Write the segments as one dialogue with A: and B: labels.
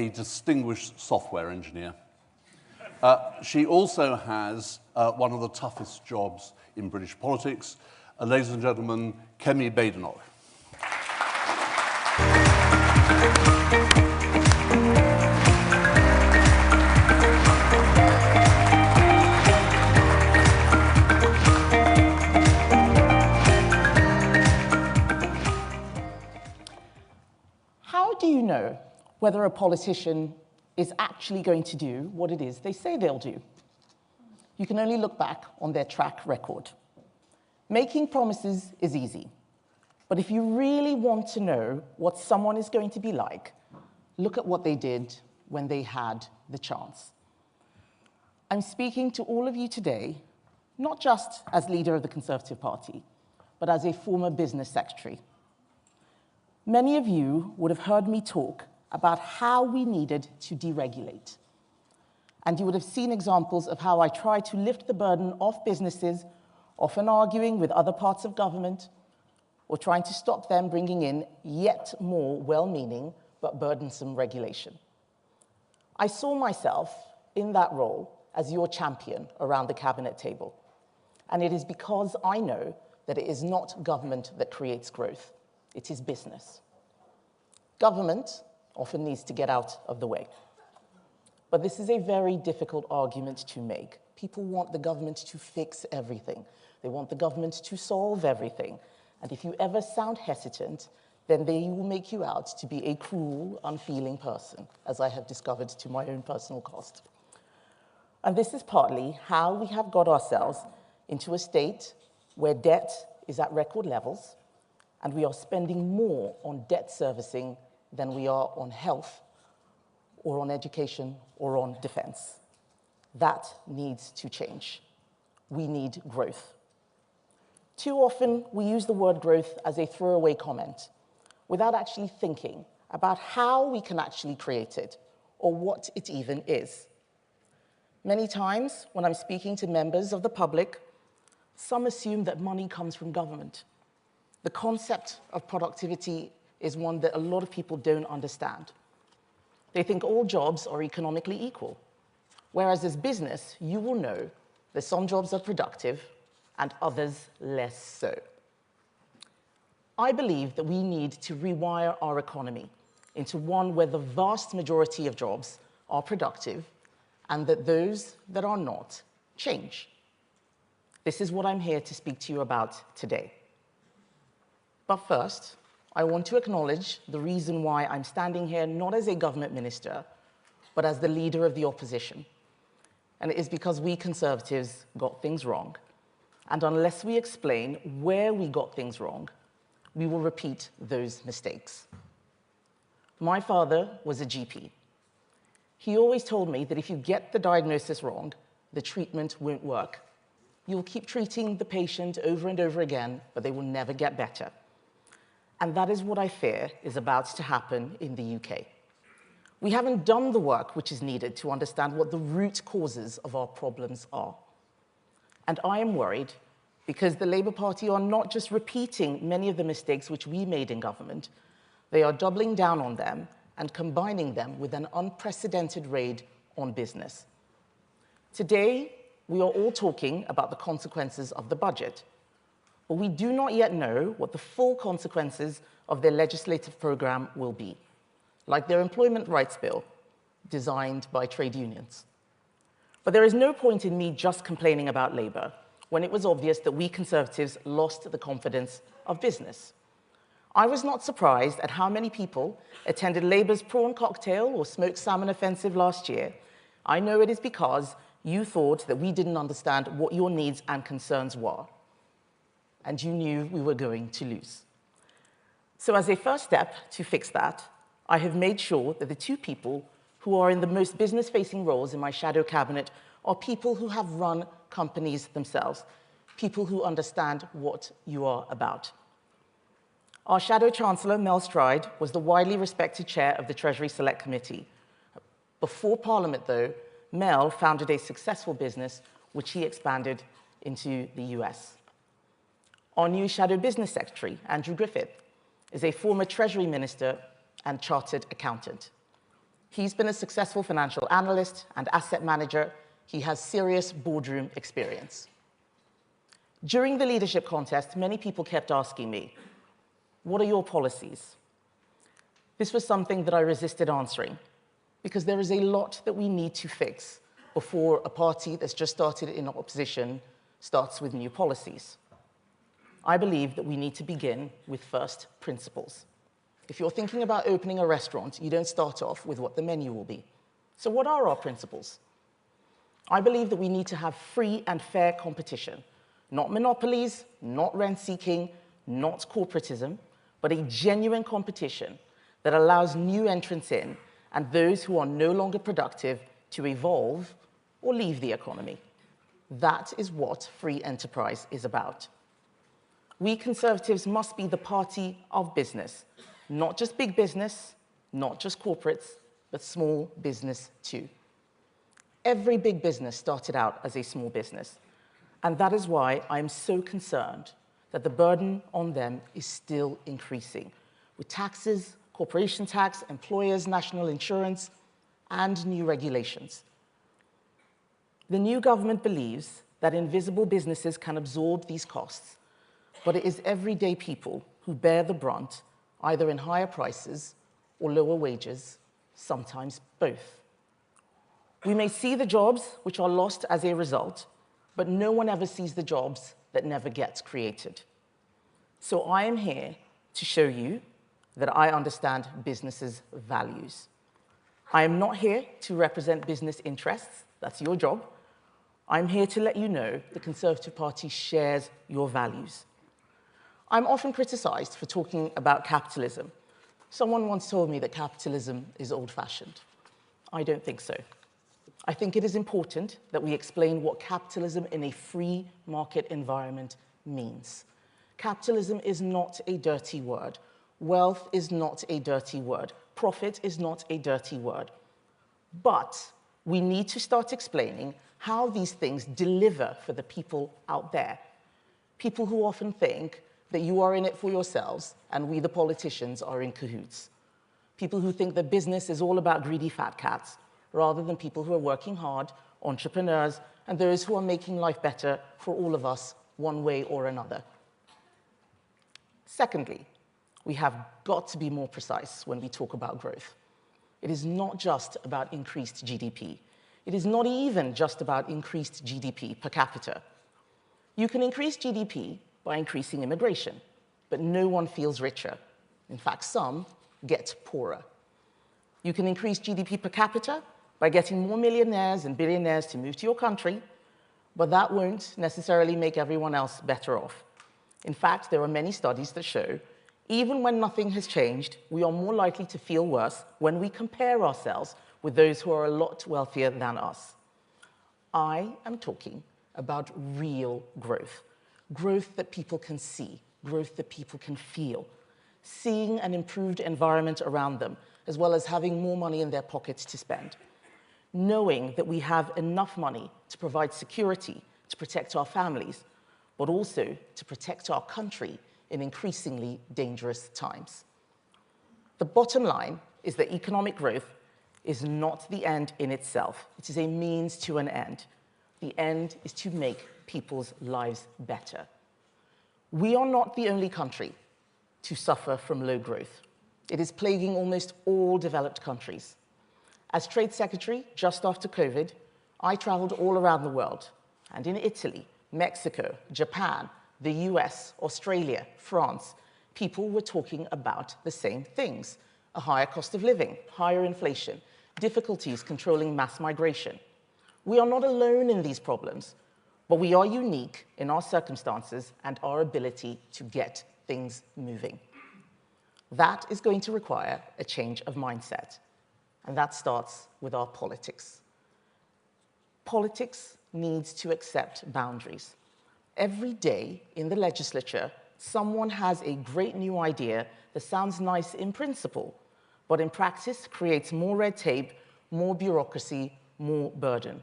A: a distinguished software engineer. She also has one of the toughest jobs in British politics. Ladies and gentlemen, Kemi Badenoch.
B: How do you know whether a politician is actually going to do what it is they say they'll do? You can only look back on their track record. Making promises is easy, but if you really want to know what someone is going to be like, look at what they did when they had the chance. I'm speaking to all of you today, not just as leader of the Conservative Party, but as a former business secretary. Many of you would have heard me talk about how we needed to deregulate. And you would have seen examples of how I tried to lift the burden off businesses, often arguing with other parts of government, or trying to stop them bringing in yet more well-meaning but burdensome regulation. I saw myself in that role as your champion around the cabinet table. And it is because I know that it is not government that creates growth. It is business. Government often needs to get out of the way. But this is a very difficult argument to make. People want the government to fix everything. They want the government to solve everything. And if you ever sound hesitant, then they will make you out to be a cruel, unfeeling person, as I have discovered to my own personal cost. And this is partly how we have got ourselves into a state where debt is at record levels, and we are spending more on debt servicing than we are on health, or on education, or on defense. That needs to change. We need growth. Too often, we use the word growth as a throwaway comment, without actually thinking about how we can actually create it, or what it even is. Many times, when I'm speaking to members of the public, some assume that money comes from government. The concept of productivity is one that a lot of people don't understand. They think all jobs are economically equal, whereas as business, you will know that some jobs are productive and others less so. I believe that we need to rewire our economy into one where the vast majority of jobs are productive and that those that are not change. This is what I'm here to speak to you about today. But first, I want to acknowledge the reason why I'm standing here not as a government minister, but as the leader of the opposition. And it is because we Conservatives got things wrong. And unless we explain where we got things wrong, we will repeat those mistakes. My father was a GP. He always told me that if you get the diagnosis wrong, the treatment won't work. You'll keep treating the patient over and over again, but they will never get better. And that is what I fear is about to happen in the UK. We haven't done the work which is needed to understand what the root causes of our problems are. And I am worried because the Labour Party are not just repeating many of the mistakes which we made in government, they are doubling down on them and combining them with an unprecedented raid on business. Today, we are all talking about the consequences of the budget, but we do not yet know what the full consequences of their legislative program will be, like their employment rights bill, designed by trade unions. But there is no point in me just complaining about Labour when it was obvious that we Conservatives lost the confidence of business. I was not surprised at how many people attended Labour's prawn cocktail or smoked salmon offensive last year. I know it is because you thought that we didn't understand what your needs and concerns were, and you knew we were going to lose. So as a first step to fix that, I have made sure that the two people who are in the most business-facing roles in my shadow cabinet are people who have run companies themselves, people who understand what you are about. Our Shadow Chancellor, Mel Stride, was the widely respected chair of the Treasury Select Committee. Before Parliament, though, Mel founded a successful business which he expanded into the US. Our new Shadow Business Secretary, Andrew Griffith, is a former Treasury Minister and chartered accountant. He's been a successful financial analyst and asset manager. He has serious boardroom experience. During the leadership contest, many people kept asking me, what are your policies? This was something that I resisted answering, because there is a lot that we need to fix before a party that's just started in opposition starts with new policies. I believe that we need to begin with first principles. If you're thinking about opening a restaurant, you don't start off with what the menu will be. So what are our principles? I believe that we need to have free and fair competition, not monopolies, not rent-seeking, not corporatism, but a genuine competition that allows new entrants in and those who are no longer productive to evolve or leave the economy. That is what free enterprise is about. We Conservatives must be the party of business, not just big business, not just corporates, but small business too. Every big business started out as a small business, and that is why I am so concerned that the burden on them is still increasing, with taxes, corporation tax, employers' national insurance, and new regulations. The new government believes that invisible businesses can absorb these costs, but it is everyday people who bear the brunt, either in higher prices or lower wages, sometimes both. We may see the jobs which are lost as a result, but no one ever sees the jobs that never get created. So I am here to show you that I understand businesses' values. I am not here to represent business interests. That's your job. I'm here to let you know the Conservative Party shares your values. I'm often criticized for talking about capitalism. Someone once told me that capitalism is old-fashioned. I don't think so. I think it is important that we explain what capitalism in a free market environment means. Capitalism is not a dirty word. Wealth is not a dirty word. Profit is not a dirty word. But we need to start explaining how these things deliver for the people out there. People who often think that you are in it for yourselves and we, the politicians, are in cahoots. People who think that business is all about greedy fat cats, rather than people who are working hard, entrepreneurs, and those who are making life better for all of us one way or another. Secondly, we have got to be more precise when we talk about growth. It is not just about increased GDP. It is not even just about increased GDP per capita. You can increase GDP by increasing immigration, but no one feels richer. In fact, some get poorer. You can increase GDP per capita by getting more millionaires and billionaires to move to your country, but that won't necessarily make everyone else better off. In fact, there are many studies that show even when nothing has changed, we are more likely to feel worse when we compare ourselves with those who are a lot wealthier than us. I am talking about real growth, growth that people can see, growth that people can feel, seeing an improved environment around them, as well as having more money in their pockets to spend, knowing that we have enough money to provide security, to protect our families, but also to protect our country in increasingly dangerous times. The bottom line is that economic growth is not the end in itself. It is a means to an end. The end is to make people's lives better. We are not the only country to suffer from low growth. It is plaguing almost all developed countries. As Trade Secretary, just after COVID, I traveled all around the world, and in Italy, Mexico, Japan, the US, Australia, France, people were talking about the same things: a higher cost of living, higher inflation, difficulties controlling mass migration. We are not alone in these problems, but we are unique in our circumstances and our ability to get things moving. That is going to require a change of mindset, and that starts with our politics. Politics needs to accept boundaries. Every day in the legislature, someone has a great new idea that sounds nice in principle, but in practice creates more red tape, more bureaucracy, more burden.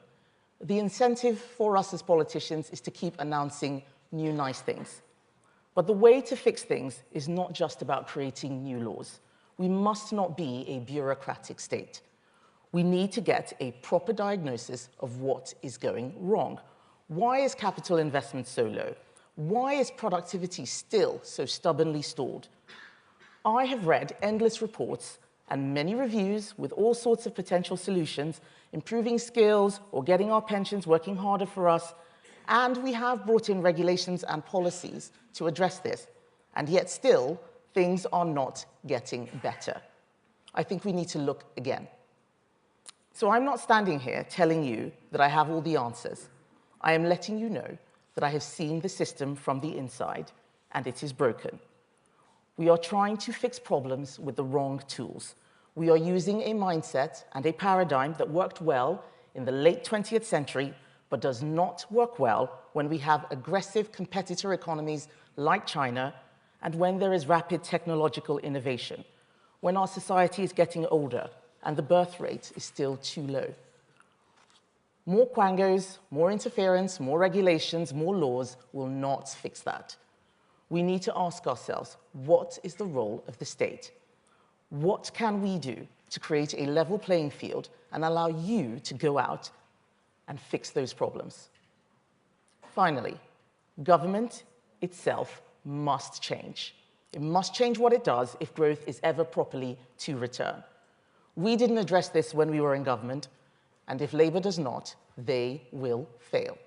B: The incentive for us as politicians is to keep announcing new nice things. But the way to fix things is not just about creating new laws. We must not be a bureaucratic state. We need to get a proper diagnosis of what is going wrong. Why is capital investment so low? Why is productivity still so stubbornly stalled? I have read endless reports and many reviews with all sorts of potential solutions, improving skills or getting our pensions working harder for us, and we have brought in regulations and policies to address this, and yet still, things are not getting better. I think we need to look again. So I'm not standing here telling you that I have all the answers. I am letting you know that I have seen the system from the inside, and it is broken. We are trying to fix problems with the wrong tools. We are using a mindset and a paradigm that worked well in the late 20th century, but does not work well when we have aggressive competitor economies like China and when there is rapid technological innovation, when our society is getting older and the birth rate is still too low. More quangos, more interference, more regulations, more laws will not fix that. We need to ask ourselves, what is the role of the state? What can we do to create a level playing field and allow you to go out and fix those problems? Finally, government itself must change. It must change what it does if growth is ever properly to return. We didn't address this when we were in government, and if Labour does not, they will fail.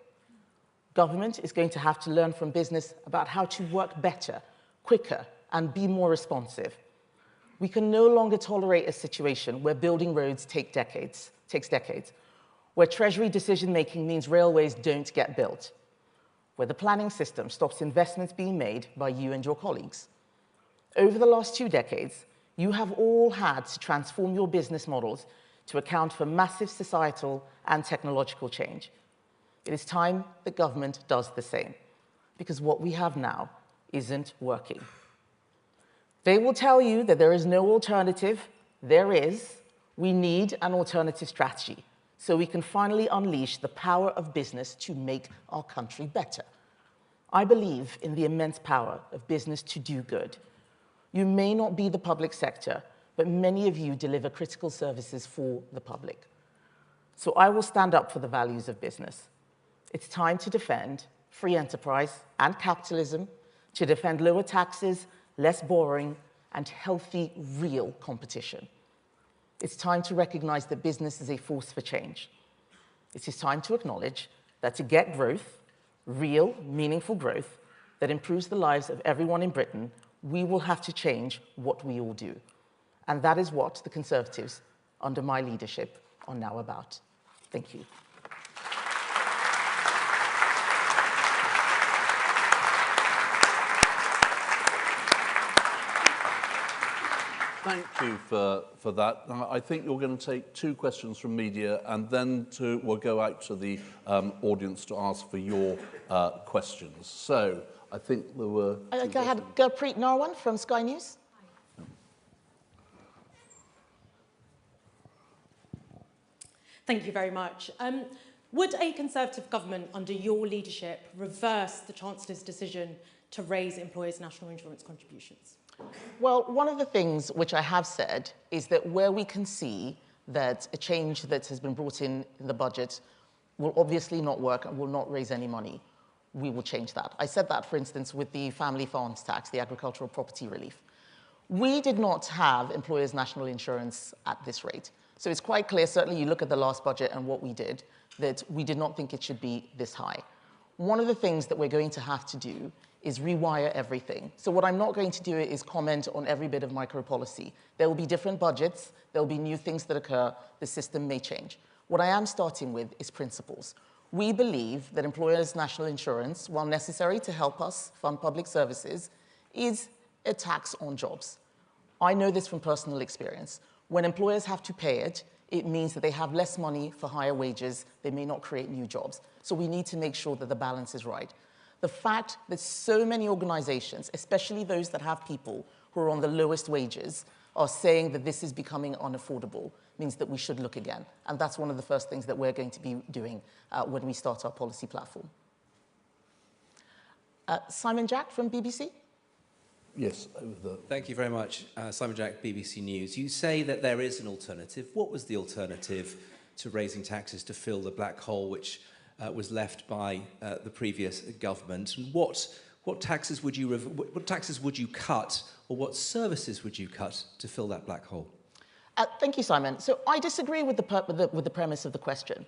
B: Government is going to have to learn from business about how to work better, quicker, and be more responsive. We can no longer tolerate a situation where building roads takes decades, where Treasury decision-making means railways don't get built, where the planning system stops investments being made by you and your colleagues. Over the last 2 decades, you have all had to transform your business models to account for massive societal and technological change. It is time that government does the same, because what we have now isn't working. They will tell you that there is no alternative. There is. We need an alternative strategy so we can finally unleash the power of business to make our country better. I believe in the immense power of business to do good. You may not be the public sector, but many of you deliver critical services for the public. So I will stand up for the values of business. It's time to defend free enterprise and capitalism, to defend lower taxes, less borrowing, and healthy, real competition. It's time to recognize that business is a force for change. It is time to acknowledge that to get growth, real, meaningful growth, that improves the lives of everyone in Britain, we will have to change what we all do. And that is what the Conservatives, under my leadership, are now about. Thank you.
A: Thank you for that. I think you're going to take 2 questions from media, and then we'll go out to the audience to ask for your questions. So I think there were...
B: I had Gurpreet Narwan from Sky News.
C: Thank you very much. Would a Conservative government under your leadership reverse the Chancellor's decision to raise employers' national insurance contributions?
B: Well, one of the things which I have said is that where we can see that a change that has been brought in the budget will obviously not work and will not raise any money, we will change that. I said that, for instance, with the family farms tax, the agricultural property relief. We did not have employers' national insurance at this rate. So it's quite clear, certainly you look at the last budget and what we did, that we did not think it should be this high. One of the things that we're going to have to do is rewire everything. So what I'm not going to do is comment on every bit of micro policy. There will be different budgets, there will be new things that occur, the system may change. What I am starting with is principles. We believe that employers' national insurance, while necessary to help us fund public services, is a tax on jobs. I know this from personal experience. When employers have to pay it, it means that they have less money for higher wages, they may not create new jobs. So we need to make sure that the balance is right. The fact that so many organizations, especially those that have people who are on the lowest wages, are saying that this is becoming unaffordable means that we should look again. And that's one of the first things that we're going to be doing when we start our policy platform. Simon Jack from BBC.
A: Yes, over the...
D: Thank you very much. Simon Jack, BBC News. You say that there is an alternative. What was the alternative to raising taxes to fill the black hole which was left by the previous government? And what taxes would you cut, or what services would you cut to fill that black hole?
B: Thank you, Simon. So I disagree with the premise of the question.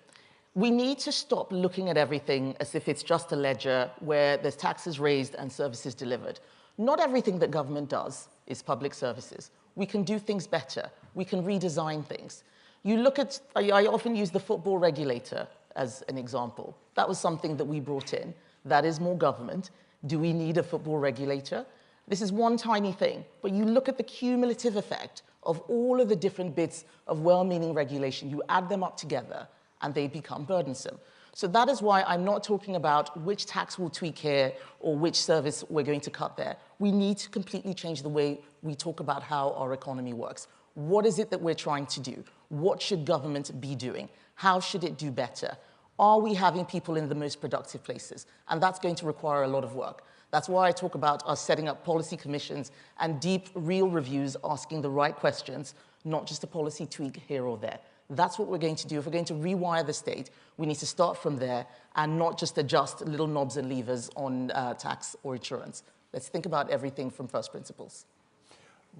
B: We need to stop looking at everything as if it's just a ledger where there's taxes raised and services delivered. Not everything that government does is public services. We can do things better. We can redesign things. You look at, I often use the football regulator as an example. That was something that we brought in. That is more government. Do we need a football regulator? This is one tiny thing, but you look at the cumulative effect of all of the different bits of well-meaning regulation. You add them up together, and they become burdensome. So that is why I'm not talking about which tax we'll tweak here or which service we're going to cut there. We need to completely change the way we talk about how our economy works. What is it that we're trying to do? What should government be doing? How should it do better? Are we having people in the most productive places? And that's going to require a lot of work. That's why I talk about us setting up policy commissions and deep, real reviews, asking the right questions, not just a policy tweak here or there. That's what we're going to do. If we're going to rewire the state, we need to start from there and not just adjust little knobs and levers on tax or insurance. Let's think about everything from first principles.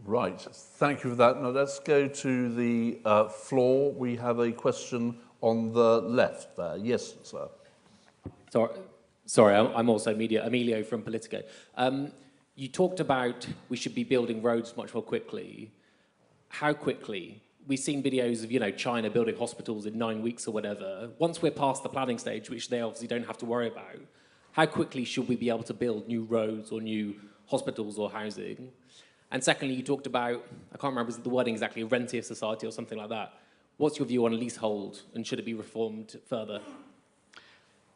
A: Right, thank you for that. Now let's go to the floor. We have a question on the left there. Yes, sir.
E: Sorry, I'm also Emilio from Politico. You talked about we should be building roads much more quickly. How quickly? We've seen videos of, China building hospitals in 9 weeks or whatever. Once we're past the planning stage, which they obviously don't have to worry about, how quickly should we be able to build new roads or new hospitals or housing? And secondly, you talked about, I can't remember the wording exactly, a rentier society or something like that. What's your view on leasehold, and should it be reformed further?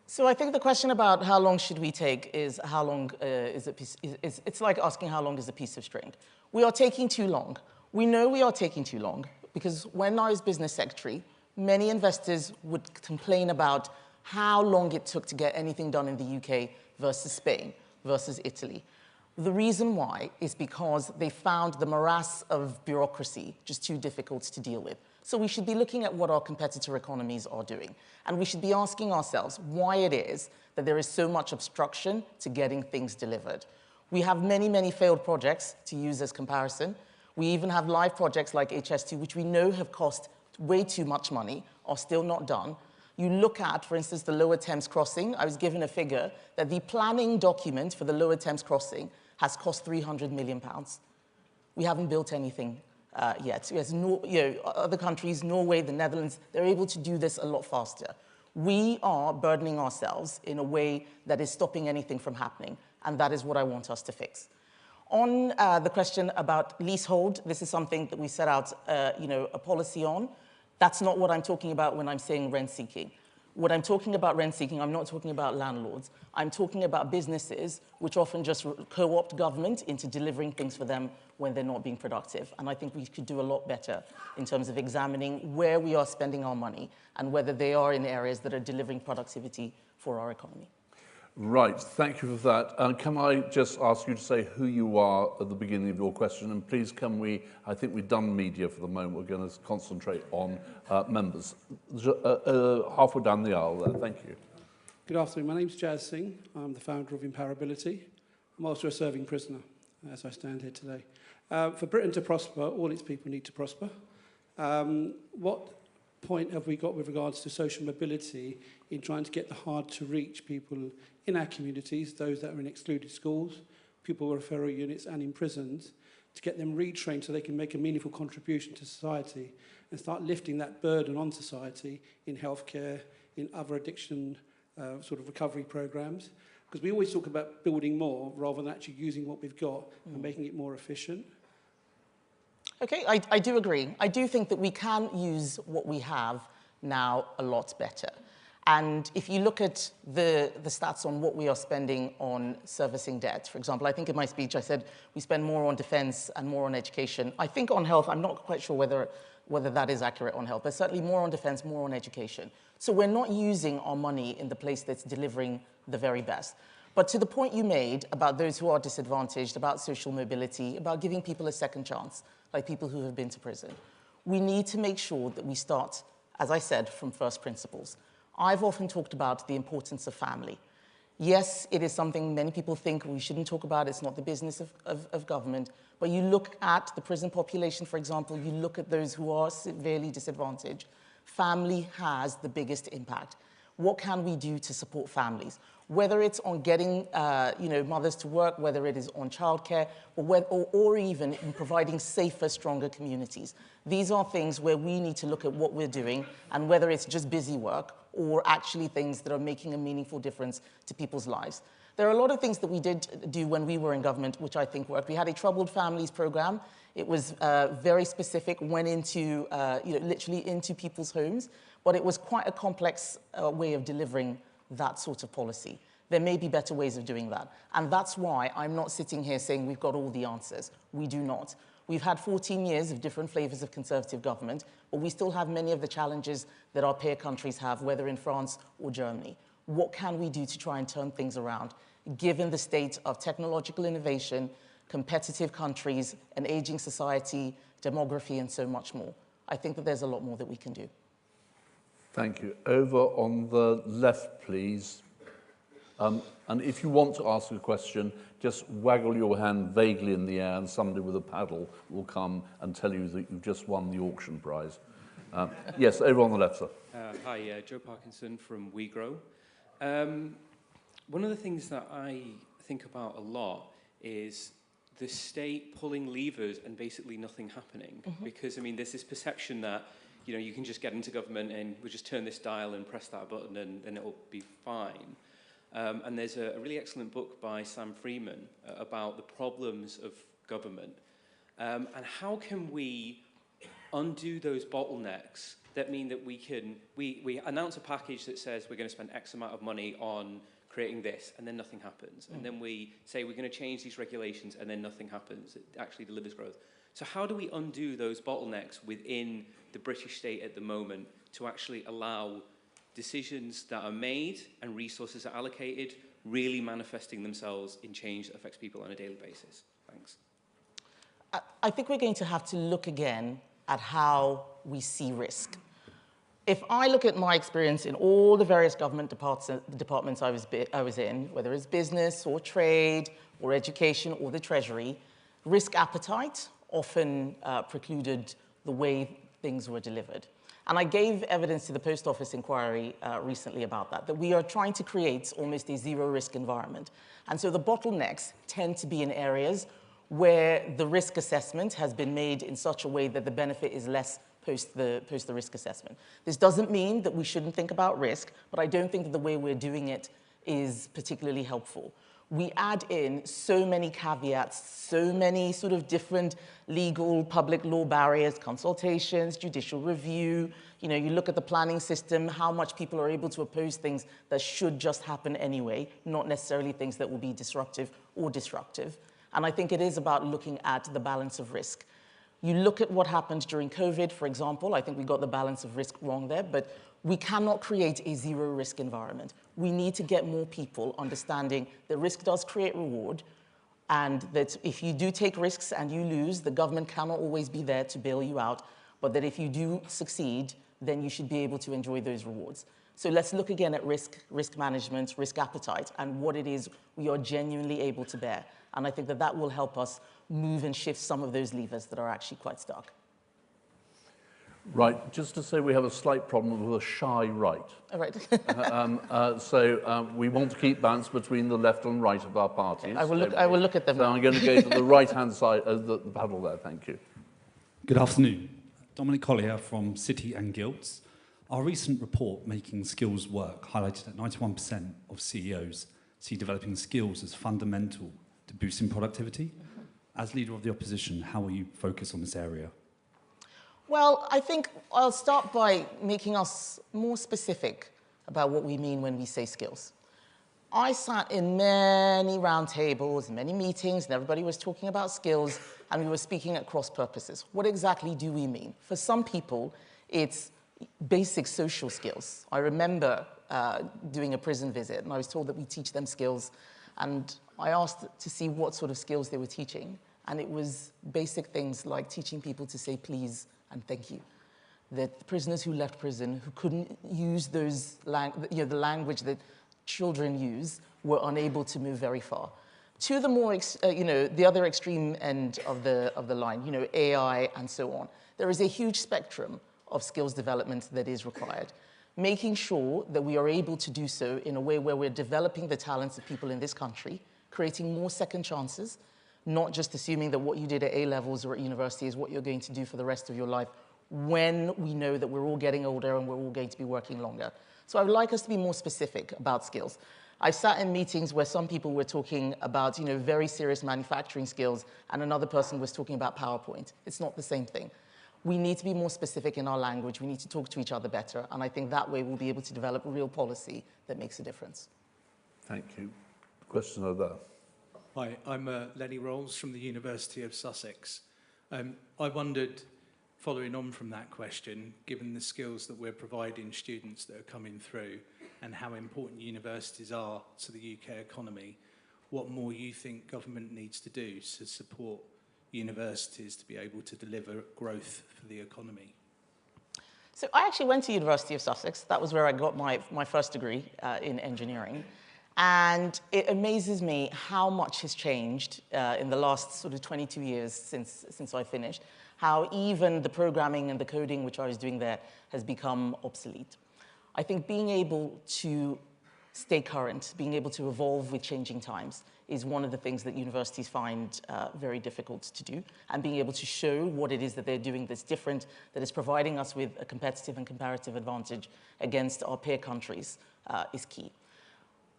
B: So I think the question about how long should we take is how long it's like asking how long is a piece of string. We are taking too long. We know we are taking too long because when I was business secretary, many investors would complain about how long it took to get anything done in the UK versus Spain versus Italy. The reason why is because they found the morass of bureaucracy just too difficult to deal with. So we should be looking at what our competitor economies are doing. And we should be asking ourselves why it is that there is so much obstruction to getting things delivered. We have many, many failed projects to use as comparison. We even have live projects like HS2, which we know have cost way too much money, are still not done. You look at, for instance, the Lower Thames crossing. I was given a figure that the planning document for the Lower Thames crossing has cost £300 million. We haven't built anything yet. Yes, other countries, Norway, the Netherlands, they're able to do this a lot faster. We are burdening ourselves in a way that is stopping anything from happening, and that is what I want us to fix. On the question about leasehold, this is something that we set out a policy on. That's not what I'm talking about when I'm saying rent seeking. When I'm talking about rent seeking, I'm not talking about landlords. I'm talking about businesses which often just co-opt government into delivering things for them when they're not being productive. And I think we could do a lot better in terms of examining where we are spending our money and whether they are in areas that are delivering productivity for our economy.
A: Right, thank you for that. Can I just ask you to say who you are at the beginning of your question? And please can we, I think we've done media for the moment, we're going to concentrate on members. Halfway down the aisle there, thank you.
F: Good afternoon, my name's Jazz Singh. I'm the founder of Empowerability. I'm also a serving prisoner as I stand here today. For Britain to prosper, all its people need to prosper. What point have we got with regards to social mobility in trying to get the hard-to-reach people in our communities, those that are in excluded schools, pupil referral units and in prisons, to get them retrained so they can make a meaningful contribution to society and start lifting that burden on society in healthcare, in other addiction sort of recovery programs? Because we always talk about building more rather than actually using what we've got and making it more efficient.
B: Okay, I do agree. I do think that we can use what we have now a lot better. And if you look at the stats on what we are spending on servicing debt, for example, I think in my speech I said we spend more on defense and more on education. I think on health, I'm not quite sure whether that is accurate on health, but certainly more on defense, more on education. So we're not using our money in the place that's delivering the very best. But to the point you made about those who are disadvantaged, about social mobility, about giving people a second chance, like people who have been to prison, we need to make sure that we start, as I said, from first principles. I've often talked about the importance of family. Yes, it is something many people think we shouldn't talk about. It's not the business of government. But you look at the prison population, for example, you look at those who are severely disadvantaged. Family has the biggest impact. What can we do to support families? Whether it's on getting mothers to work, whether it is on childcare, or even in providing safer, stronger communities. These are things where we need to look at what we're doing and whether it's just busy work or actually things that are making a meaningful difference to people's lives. There are a lot of things that we did do when we were in government, which I think worked. We had a troubled families program. It was very specific, went into, literally into people's homes, but it was quite a complex way of delivering that sort of policy. There may be better ways of doing that. And that's why I'm not sitting here saying we've got all the answers. We do not. We've had 14 years of different flavors of Conservative government, but we still have many of the challenges that our peer countries have, whether in France or Germany. What can we do to try and turn things around, given the state of technological innovation, competitive countries, an aging society, demography, and so much more? I think that there's a lot more that we can do.
A: Thank you. Over on the left, please. And if you want to ask a question, just waggle your hand vaguely in the air and somebody with a paddle will come and tell you that you've just won the auction prize. Yes, over on the left, sir.
G: Hi, Joe Parkinson from WeGrow. One of the things that I think about a lot is the state pulling levers and basically nothing happening. Mm-hmm. Because, I mean, there's this perception that, you can just get into government and we'll just turn this dial and press that button and it'll be fine. And there's a really excellent book by Sam Freeman about the problems of government. And how can we undo those bottlenecks that mean that we announce a package that says we're going to spend X amount of money on creating this, and then nothing happens. And then we say we're going to change these regulations, and then nothing happens. It actually delivers growth. So how do we undo those bottlenecks within the British state at the moment to actually allow decisions that are made and resources are allocated really manifesting themselves in change that affects people on a daily basis? Thanks.
B: I think we're going to have to look again at how we see risk. If I look at my experience in all the various government departments I was in, whether it's business or trade or education or the Treasury, risk appetite often precluded the way things were delivered. And I gave evidence to the Post Office inquiry recently about that we are trying to create almost a zero-risk environment. And so the bottlenecks tend to be in areas where the risk assessment has been made in such a way that the benefit is less post the risk assessment. This doesn't mean that we shouldn't think about risk, but I don't think that the way we're doing it is particularly helpful. We add in so many caveats, so many sort of different legal, public law barriers, consultations, judicial review. You look at the planning system, how much people are able to oppose things that should just happen anyway, not necessarily things that will be disruptive or destructive. And I think it is about looking at the balance of risk. You look at what happened during COVID, for example. I think we got the balance of risk wrong there, but we cannot create a zero-risk environment. We need to get more people understanding that risk does create reward, and that if you do take risks and you lose, the government cannot always be there to bail you out, but that if you do succeed, then you should be able to enjoy those rewards. So let's look again at risk management, risk appetite, and what it is we are genuinely able to bear. And I think that that will help us move and shift some of those levers that are actually quite stuck.
A: Right, just to say we have a slight problem with a shy right.
B: All right.
A: So we want to keep balance between the left and right of our parties.
B: I will look at them
A: so
B: now.
A: I'm going to go to the right-hand side of the panel there, thank you.
H: Good afternoon. Dominic Collier from City and Guilds. Our recent report, Making Skills Work, highlighted that 91% of CEOs see developing skills as fundamental to boosting productivity. As leader of the opposition, how will you focus on this area?
B: Well, I think I'll start by making us more specific about what we mean when we say skills. I sat in many roundtables, many meetings, and everybody was talking about skills, and we were speaking at cross purposes. What exactly do we mean? For some people, it's basic social skills. I remember doing a prison visit, and I was told that we teach them skills And I asked to see what sort of skills they were teaching. And it was basic things like teaching people to say please and thank you. That the prisoners who left prison, who couldn't use those the language that children use, were unable to move very far. To the more, the other extreme end of the line, AI and so on, there is a huge spectrum of skills development that is required. Making sure that we are able to do so in a way where we're developing the talents of people in this country, creating more second chances, not just assuming that what you did at A-levels or at university is what you're going to do for the rest of your life, when we know that we're all getting older and we're all going to be working longer. So I would like us to be more specific about skills. I sat in meetings where some people were talking about, very serious manufacturing skills, and another person was talking about PowerPoint. It's not the same thing. We need to be more specific in our language. We need to talk to each other better, and I think that way we'll be able to develop real policy that makes a difference.
A: Thank you. Question over there.
I: Hi, I'm Lenny Rolls from the University of Sussex. I wondered, following on from that question, given the skills that we're providing students that are coming through and how important universities are to the UK economy, what more you think government needs to do to support universities to be able to deliver growth for the economy?
B: So I actually went to University of Sussex. That was where I got my first degree in engineering. And it amazes me how much has changed in the last sort of 22 years since I finished, how even the programming and the coding which I was doing there has become obsolete. I think being able to stay current, being able to evolve with changing times is one of the things that universities find very difficult to do. And being able to show what it is that they're doing that's different, that is providing us with a competitive and comparative advantage against our peer countries is key.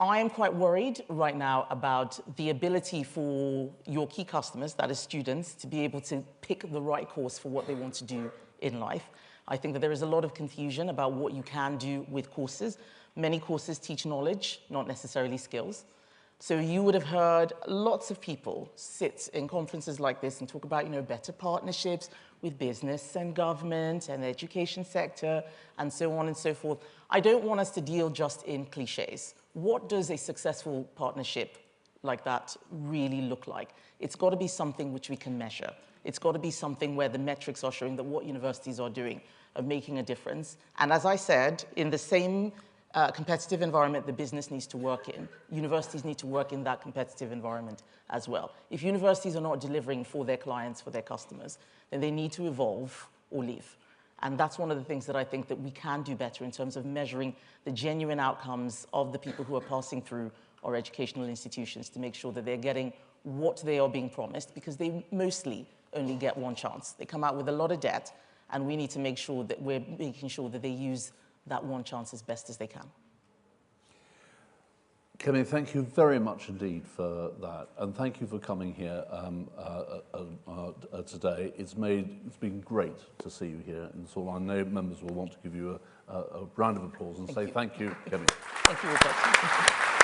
B: I am quite worried right now about the ability for your key customers, that is students, to be able to pick the right course for what they want to do in life. I think that there is a lot of confusion about what you can do with courses. Many courses teach knowledge, not necessarily skills. So you would have heard lots of people sit in conferences like this and talk about, better partnerships with business and government and the education sector and so on and so forth. I don't want us to deal just in cliches. What does a successful partnership like that really look like? It's got to be something which we can measure. It's got to be something where the metrics are showing that what universities are doing are making a difference. And as I said, in the same competitive environment the business needs to work in, universities need to work in that competitive environment as well. If universities are not delivering for their clients, for their customers, then they need to evolve or leave. And that's one of the things that I think that we can do better in terms of measuring the genuine outcomes of the people who are passing through our educational institutions to make sure that they're getting what they are being promised, because they mostly only get one chance. They come out with a lot of debt, and we need to make sure that we're making sure that they use that one chance as best as they can.
A: Kemi, thank you very much indeed for that, and thank you for coming here today. It's been great to see you here in Seoul. I know members will want to give you a round of applause and say thank you, Kemi.
B: Thank you, Richard.